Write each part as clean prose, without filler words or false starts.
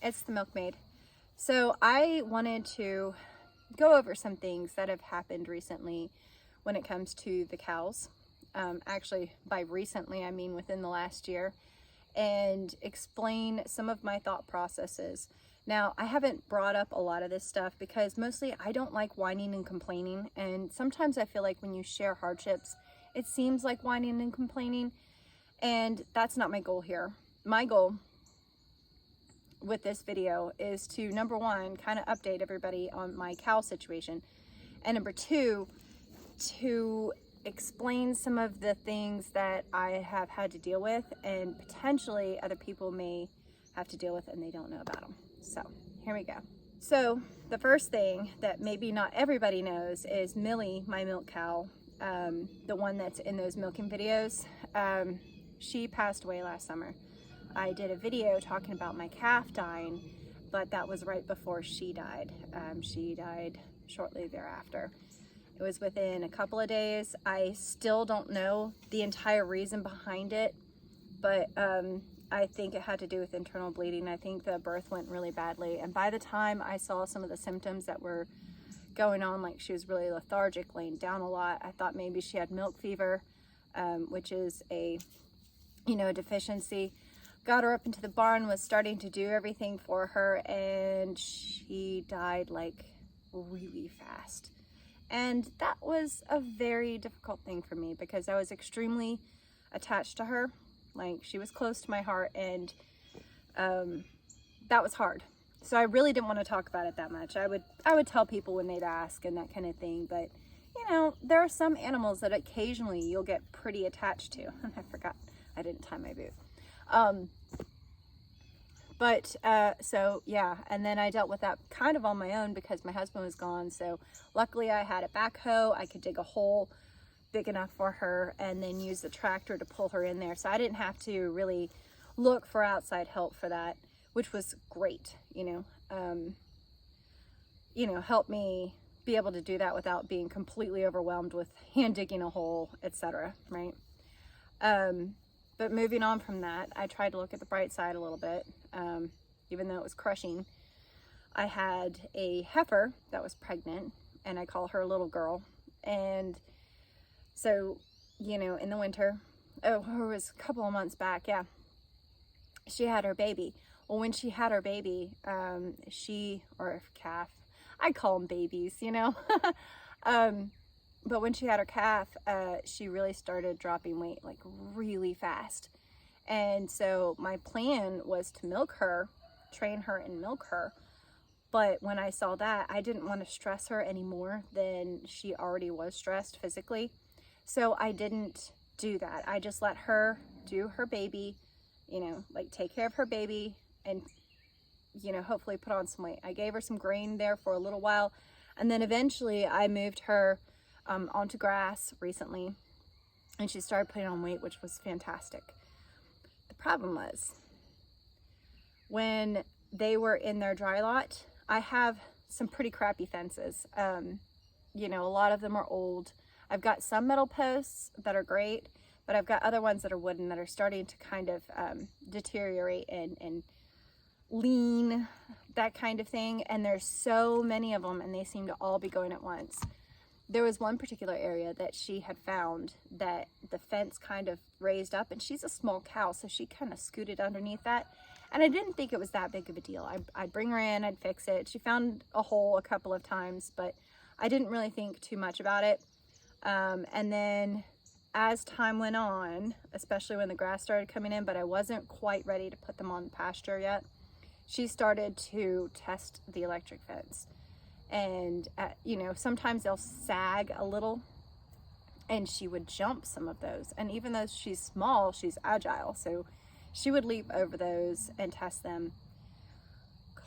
it's the milkmaid. So I wanted to go over some things that have happened recently when it comes to the cows. Actually, by recently, I mean within the last year, and explain some of my thought processes. Now, I haven't brought up a lot of this stuff because mostly I don't like whining and complaining, and sometimes I feel like when you share hardships, it seems like whining and complaining, and that's not my goal here. My goal with this video is to, number one, kind of update everybody on my cow situation, and number two, to explain some of the things that I have had to deal with and potentially other people may have to deal with and they don't know about them. So here we go. So the first thing that maybe not everybody knows is Millie, my milk cow, the one that's in those milking videos. She passed away last summer. I did a video talking about my calf dying, but that was right before she died. She died shortly thereafter. It was within a couple of days. I still don't know the entire reason behind it, but I think it had to do with internal bleeding. I think the birth went really badly, and by the time I saw some of the symptoms that were going on, like she was really lethargic, laying down a lot, I thought maybe she had milk fever, which is a deficiency. Got her up into the barn, was starting to do everything for her, and she died like really fast. And that was a very difficult thing for me because I was extremely attached to her. Like, she was close to my heart, and that was hard. So I really didn't want to talk about it that much. I would tell people when they'd ask and that kind of thing, but there are some animals that occasionally you'll get pretty attached to. I forgot I didn't tie my boot. So yeah, and then I dealt with that kind of on my own because my husband was gone. So luckily I had a backhoe. I could dig a hole big enough for her and then use the tractor to pull her in there. So I didn't have to really look for outside help for that, which was great, helped me be able to do that without being completely overwhelmed with hand digging a hole, etc. Right? But moving on from that, I tried to look at the bright side a little bit, even though it was crushing. I had a heifer that was pregnant, and I call her little girl. And so, in the winter, it was a couple of months back, yeah, she had her baby. Well, when she had her baby, or calf, I call them babies, but when she had her calf, she really started dropping weight like really fast. And so my plan was to milk her, train her and milk her. But when I saw that, I didn't want to stress her any more than she already was stressed physically. So I didn't do that. I just let her do her baby, take care of her baby and, hopefully put on some weight. I gave her some grain there for a little while. And then eventually I moved her onto grass recently, and she started putting on weight, which was fantastic. The problem was when they were in their dry lot, I have some pretty crappy fences. A lot of them are old. I've got some metal posts that are great, but I've got other ones that are wooden that are starting to kind of deteriorate and lean, that kind of thing. And there's so many of them, and they seem to all be going at once. There was one particular area that she had found that the fence kind of raised up, and she's a small cow, so she kind of scooted underneath that. And I didn't think it was that big of a deal. I'd bring her in, I'd fix it. She found a hole a couple of times, but I didn't really think too much about it. And then as time went on, especially when the grass started coming in, but I wasn't quite ready to put them on pasture yet, she started to test the electric fence. And sometimes they'll sag a little, and she would jump some of those. And even though she's small, she's agile, so she would leap over those and test them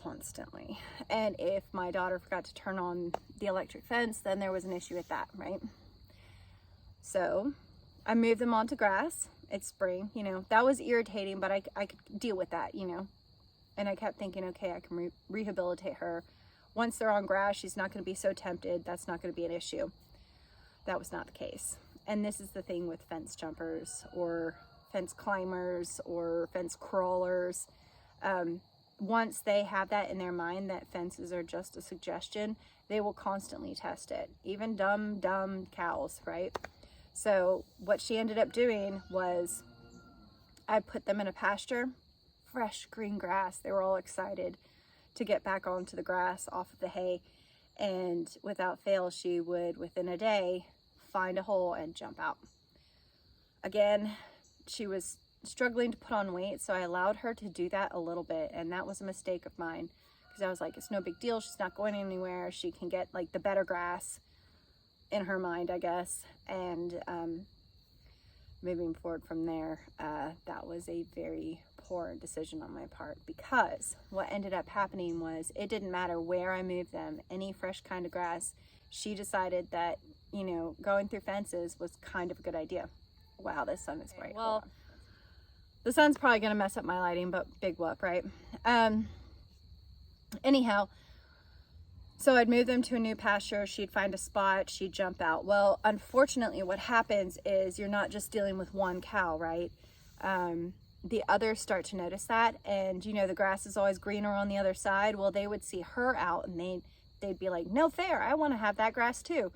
constantly. And if my daughter forgot to turn on the electric fence, then there was an issue with that, right? So I moved them onto grass. It's spring, that was irritating, but I could deal with that, and I kept thinking, okay, I can rehabilitate her. Once they're on grass, she's not going to be so tempted. That's not going to be an issue. That was not the case. And this is the thing with fence jumpers or fence climbers or fence crawlers. once they have that in their mind that fences are just a suggestion, they will constantly test it. Even dumb cows, right? So what she ended up doing was I put them in a pasture, fresh green grass. They were all excited to get back onto the grass off of the hay. And without fail, she would, within a day, find a hole and jump out. Again, she was struggling to put on weight, so I allowed her to do that a little bit, and that was a mistake of mine, because I was like, it's no big deal, she's not going anywhere, she can get like the better grass in her mind, I guess. And moving forward from there, that was a very poor decision on my part, because what ended up happening was it didn't matter where I moved them, any fresh kind of grass, she decided that, you know, going through fences was kind of a good idea. Wow, this sun is bright. Well, the sun's probably going to mess up my lighting, but big whoop, right? Anyhow, so I'd move them to a new pasture. She'd find a spot. She'd jump out. Well, unfortunately, what happens is you're not just dealing with one cow, right? The others start to notice that. And, you know, the grass is always greener on the other side. Well, they would see her out and they'd be like, no fair. I want to have that grass too.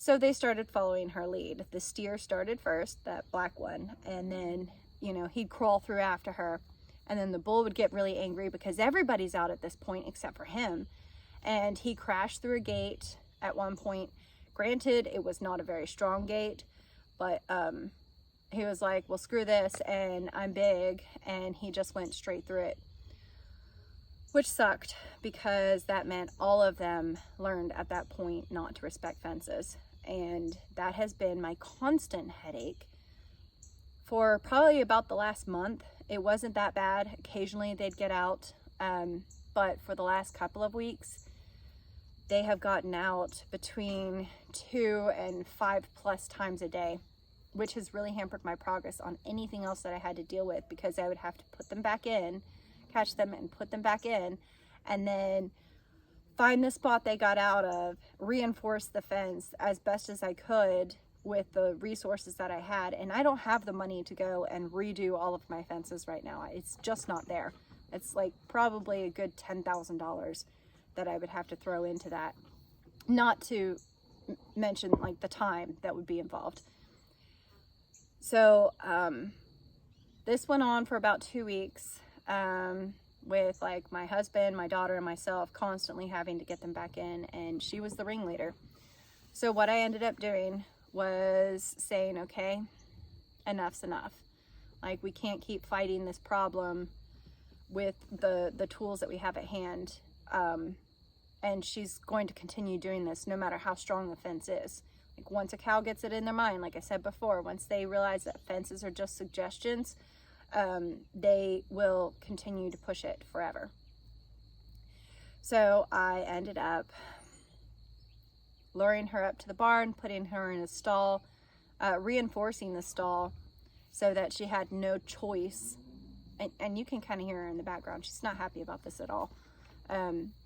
So they started following her lead. The steer started first, that black one, and then, you know, he'd crawl through after her. And then the bull would get really angry because everybody's out at this point except for him. And he crashed through a gate at one point. Granted, it was not a very strong gate, but he was like, well, screw this, and I'm big, and he just went straight through it. Which sucked, because that meant all of them learned at that point not to respect fences. And that has been my constant headache for probably about the last month. It wasn't that bad. Occasionally they'd get out, but for the last couple of weeks, they have gotten out between 2 and 5+ times a day, which has really hampered my progress on anything else that I had to deal with, because I would have to put them back in, catch them and put them back in, and then find the spot they got out of, reinforce the fence as best as I could with the resources that I had. And I don't have the money to go and redo all of my fences right now. It's just not there. It's like probably a good $10,000 that I would have to throw into that, not to mention like the time that would be involved. So this went on for about 2 weeks, with like my husband, my daughter, and myself constantly having to get them back in, and she was the ringleader. So what I ended up doing was saying, okay, enough's enough. Like, we can't keep fighting this problem with the tools that we have at hand. And she's going to continue doing this no matter how strong the fence is. Like, once a cow gets it in their mind, like I said before, once they realize that fences are just suggestions, they will continue to push it forever. So I ended up luring her up to the barn, putting her in a stall, reinforcing the stall so that she had no choice. And you can kind of hear her in the background. She's not happy about this at all.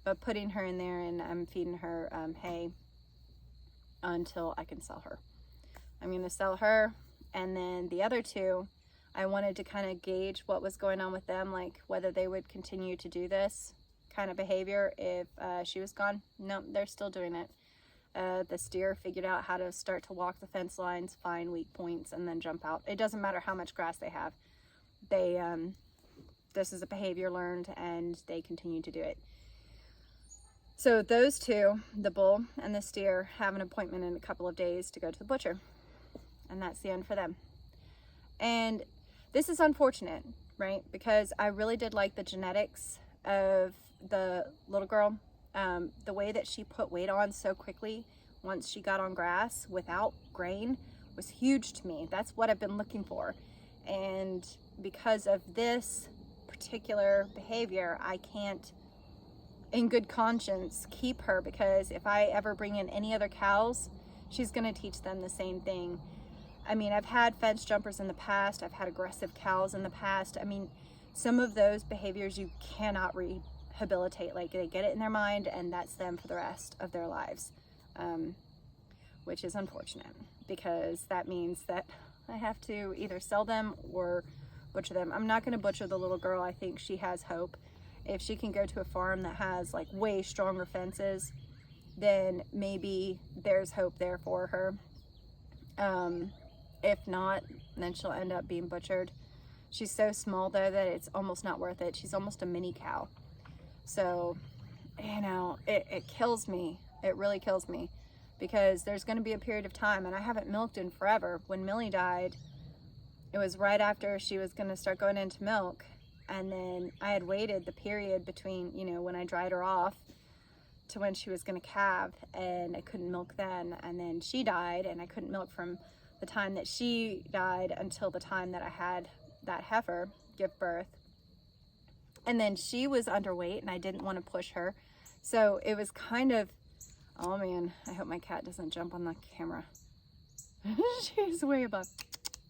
But putting her in there, and I'm feeding her hay until I can sell her. I'm going to sell her, and then the other two, I wanted to kind of gauge what was going on with them, like whether they would continue to do this kind of behavior if she was gone. No, they're still doing it. The steer figured out how to start to walk the fence lines, find weak points, and then jump out. It doesn't matter how much grass they have. They this is a behavior learned, and they continue to do it. So those two, the bull and the steer, have an appointment in a couple of days to go to the butcher, and that's the end for them. And this is unfortunate, right? Because I really did like the genetics of the little girl. The way that she put weight on so quickly once she got on grass without grain was huge to me. That's what I've been looking for. And because of this particular behavior, I can't, in good conscience, keep her, because if I ever bring in any other cows, she's going to teach them the same thing. I mean, I've had fence jumpers in the past. I've had aggressive cows in the past. I mean, some of those behaviors you cannot rehabilitate. Like, they get it in their mind, and that's them for the rest of their lives, which is unfortunate, because that means that I have to either sell them or butcher them. I'm not going to butcher the little girl. I think she has hope, If she can go to a farm that has like way stronger fences, then maybe there's hope there for her. If not, then she'll end up being butchered. She's so small though that it's almost not worth it. She's almost a mini cow. So, you know, it kills me. It really kills me, because there's going to be a period of time, and I haven't milked in forever. When Millie died, it was right after she was going to start going into milk. And then I had waited the period between, you know, when I dried her off to when she was going to calve, and I couldn't milk then. And then she died, and I couldn't milk from the time that she died until the time that I had that heifer give birth. And then she was underweight, and I didn't want to push her. So it was kind of, oh man, I hope my cat doesn't jump on the camera. She's way above.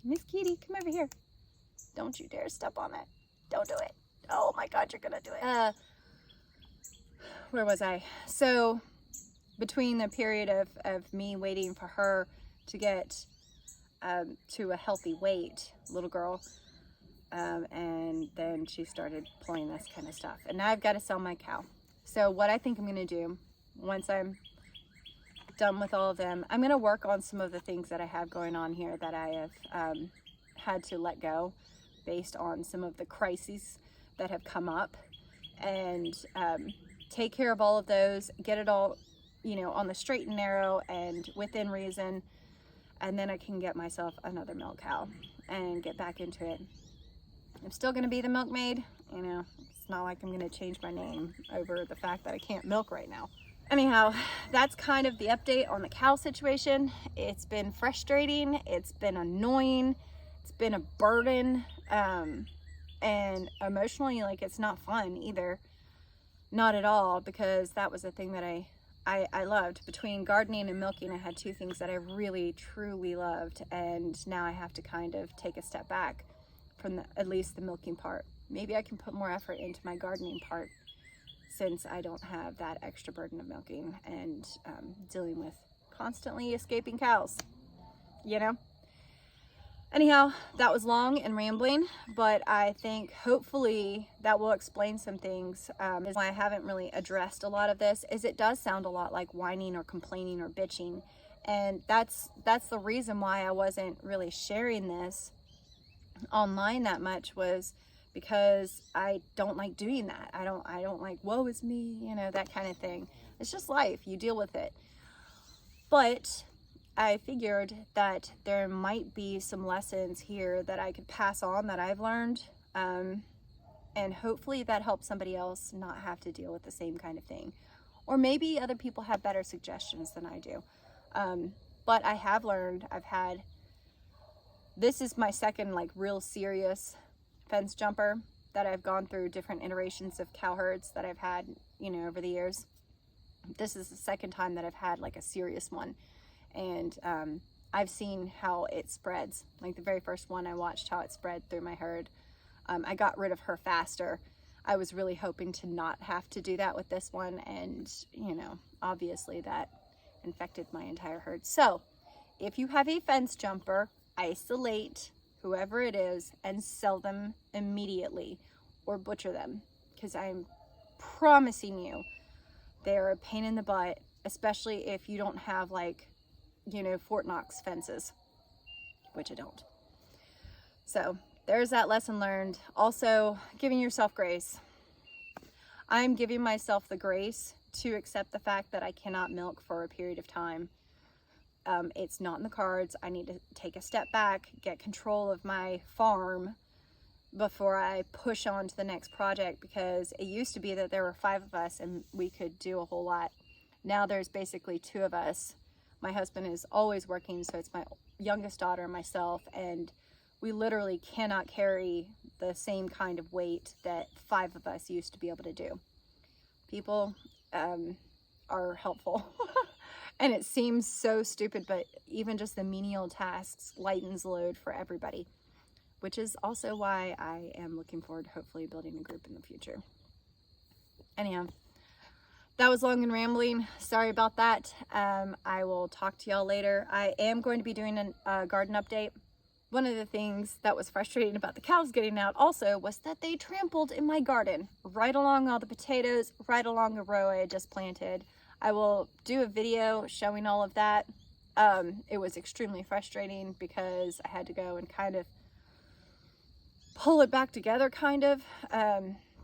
Miss Kitty, come over here. Don't you dare step on it. Don't do it. Oh my God, you're gonna do it. Where was I? So between the period of me waiting for her to get to a healthy weight, little girl, and then she started pulling this kind of stuff. And now I've got to sell my cow. So what I think I'm gonna do, once I'm done with all of them, I'm gonna work on some of the things that I have going on here that I have had to let go based on some of the crises that have come up, and take care of all of those, get it all, you know, on the straight and narrow and within reason, and then I can get myself another milk cow and get back into it. I'm still going to be the milkmaid, you know, it's not like I'm going to change my name over the fact that I can't milk right now. Anyhow, that's kind of the update on the cow situation. It's been frustrating, it's been annoying, it's been a burden, and emotionally, like, it's not fun either. Not at all, because that was the thing that I loved. Between gardening and milking, I had two things that I really truly loved, and now I have to kind of take a step back from at least the milking part. Maybe I can put more effort into my gardening part, since I don't have that extra burden of milking and dealing with constantly escaping cows, you know? Anyhow, that was long and rambling, but I think hopefully that will explain some things. Why I haven't really addressed a lot of this is it does sound a lot like whining or complaining or bitching. And that's the reason why I wasn't really sharing this online that much, was because I don't like doing that. I don't like, woe is me, you know, that kind of thing. It's just life, you deal with it. But I figured that there might be some lessons here that I could pass on that I've learned, and hopefully that helps somebody else not have to deal with the same kind of thing. Or maybe other people have better suggestions than I do. But I have learned, this is my second like real serious fence jumper that I've gone through different iterations of cow herds that I've had, you know, over the years. This is the second time that I've had like a serious one. And I've seen how it spreads. Like the very first one, I watched how it spread through my herd. I got rid of her faster. I was really hoping to not have to do that with this one, and you know, obviously that infected my entire herd. So if you have a fence jumper, isolate whoever it is and sell them immediately, or butcher them, because I'm promising you they're a pain in the butt, especially if you don't have like, you know, Fort Knox fences, which I don't. So there's that lesson learned. Also, giving yourself grace. I'm giving myself the grace to accept the fact that I cannot milk for a period of time. It's not in the cards. I need to take a step back, get control of my farm before I push on to the next project, because it used to be that there were 5 of us and we could do a whole lot. Now there's basically 2 of us. My husband is always working, so it's my youngest daughter and myself, and we literally cannot carry the same kind of weight that 5 of us used to be able to do. People are helpful. And it seems so stupid, but even just the menial tasks lightens the load for everybody, which is also why I am looking forward to hopefully building a group in the future. Anyhow, that was long and rambling. Sorry about that. I will talk to y'all later. I am going to be doing a garden update one of the things that was frustrating about the cows getting out also was that they trampled in my garden, right along all the potatoes, right along the row I had just planted. I will do a video showing all of that. It was extremely frustrating because I had to go and kind of pull it back together, kind of.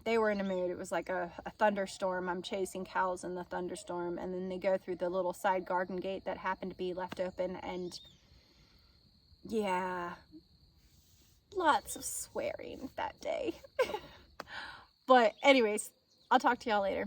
They were in a mood. It was like a thunderstorm. I'm chasing cows in the thunderstorm, and then they go through the little side garden gate that happened to be left open, and yeah, lots of swearing that day. But anyways, I'll talk to y'all later.